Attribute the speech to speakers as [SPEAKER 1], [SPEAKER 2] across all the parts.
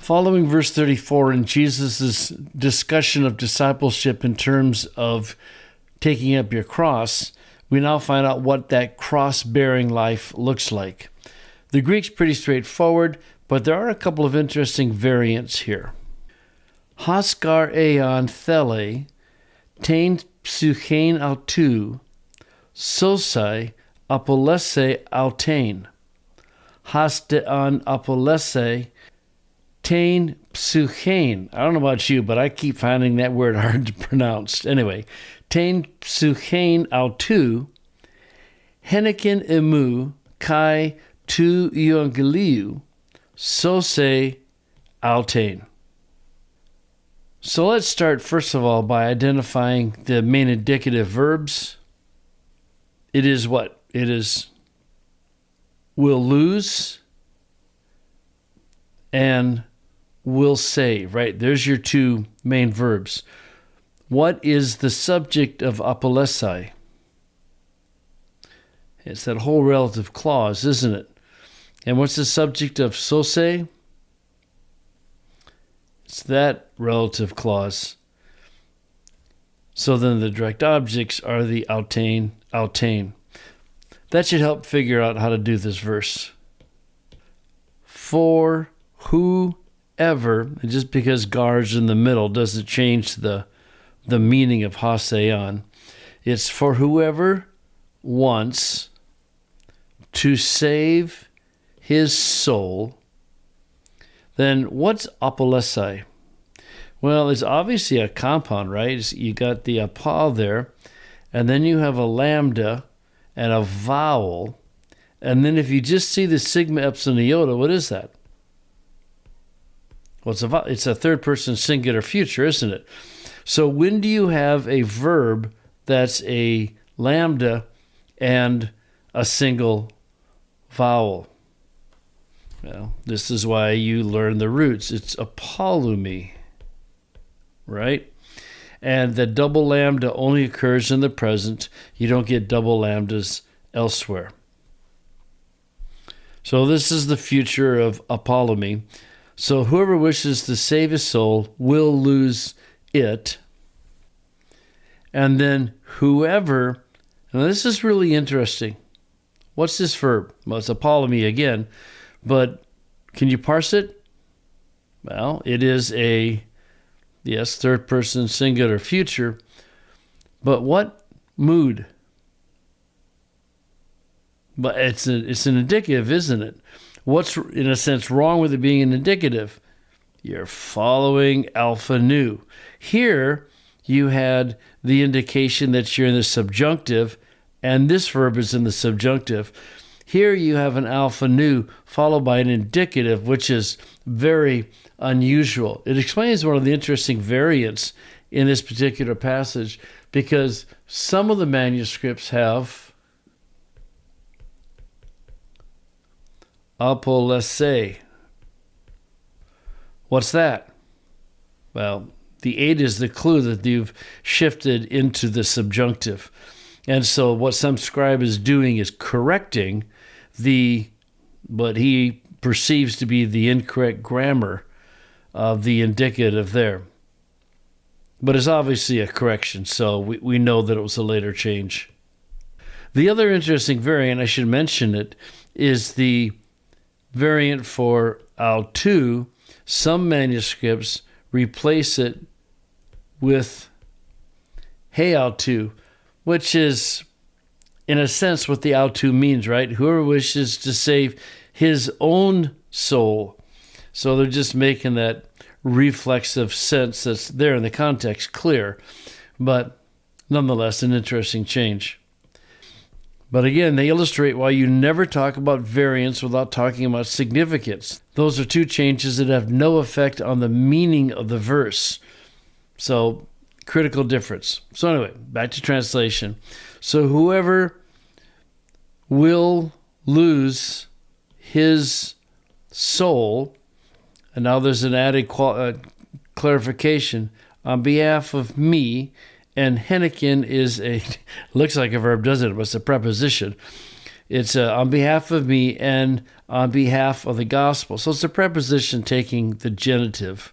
[SPEAKER 1] Following verse 34 in Jesus' discussion of discipleship in terms of taking up your cross, we now find out what that cross-bearing life looks like. The Greek's pretty straightforward, but there are a couple of interesting variants here. Haskar eon thele, tein psuchein autou, sosai apolese autein. Hasteon apolese, tein psuchein. I don't know about you, but I keep finding that word hard to pronounce. Anyway, tein psuchein autou, henikin emu kai tu euangeliou, sose autein. So let's start, first of all, by identifying the main indicative verbs. It is what? It is will lose and will save, right? There's your two main verbs. What is the subject of apolesai? It's that whole relative clause, isn't it? And what's the subject of sose? It's that relative clause. So then the direct objects are the autein. That should help figure out how to do this verse. For whoever, and just because gar's in the middle doesn't change the meaning of haseon. It's for whoever wants to save his soul. Then what's apolesai? Well, it's obviously a compound, right? You got the apol there, and then you have a lambda and a vowel, and then if you just see the sigma, epsilon, iota, what is that? Well, it's a third-person singular future, isn't it? So when do you have a verb that's a lambda and a single vowel? Well, this is why you learn the roots. It's apolumi, right? And the double lambda only occurs in the present. You don't get double lambdas elsewhere. So this is the future of apolumi. So whoever wishes to save his soul will lose it. And then whoever, and this is really interesting. What's this verb? Well, it's apolumi again. But can you parse it? Well, it is third person singular future. But what mood? But it's an indicative, isn't it? What's, in a sense, wrong with it being an indicative? You're following alpha nu. Here, you had the indication that you're in the subjunctive, and this verb is in the subjunctive. Here you have an alpha nu followed by an indicative, which is very unusual. It explains one of the interesting variants in this particular passage, because some of the manuscripts have apolese. What's that? Well, the 8 is the clue that you've shifted into the subjunctive. And so what some scribe is doing is correcting what he perceives to be the incorrect grammar of the indicative there. But it's obviously a correction, so we know that it was a later change. The other interesting variant, I should mention it, is the variant for autou. Some manuscripts replace it with he autou, which is, in a sense, what the autou means, right? Whoever wishes to save his own soul. So they're just making that reflexive sense that's there in the context clear, but nonetheless, an interesting change. But again, they illustrate why you never talk about variance without talking about significance. Those are two changes that have no effect on the meaning of the verse. So, critical difference. So anyway, back to translation. So whoever will lose his soul, and now there's an added clarification, on behalf of me, and henikin is looks like a verb, doesn't it? But it's a preposition. It's on behalf of me and on behalf of the gospel. So it's a preposition taking the genitive.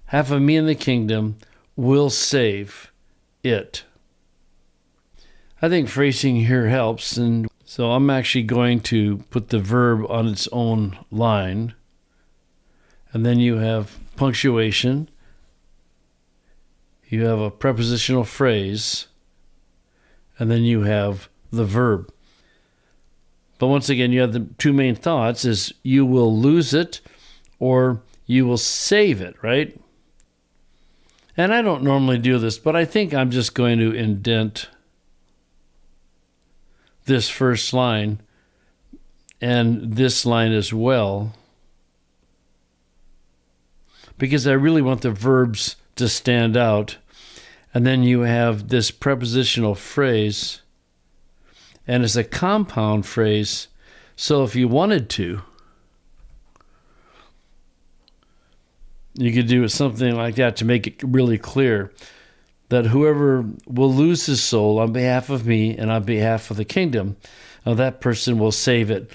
[SPEAKER 1] Half of me and the kingdom will save it. I think phrasing here helps, and so I'm actually going to put the verb on its own line, and then you have punctuation, you have a prepositional phrase, and then you have the verb. But once again, you have the two main thoughts is you will lose it or you will save it, right? And I don't normally do this, but I think I'm just going to indent this first line and this line as well, because I really want the verbs to stand out. And then you have this prepositional phrase, and it's a compound phrase. So if you wanted to, you could do something like that to make it really clear that whoever will lose his soul on behalf of me and on behalf of the kingdom, that person will save it.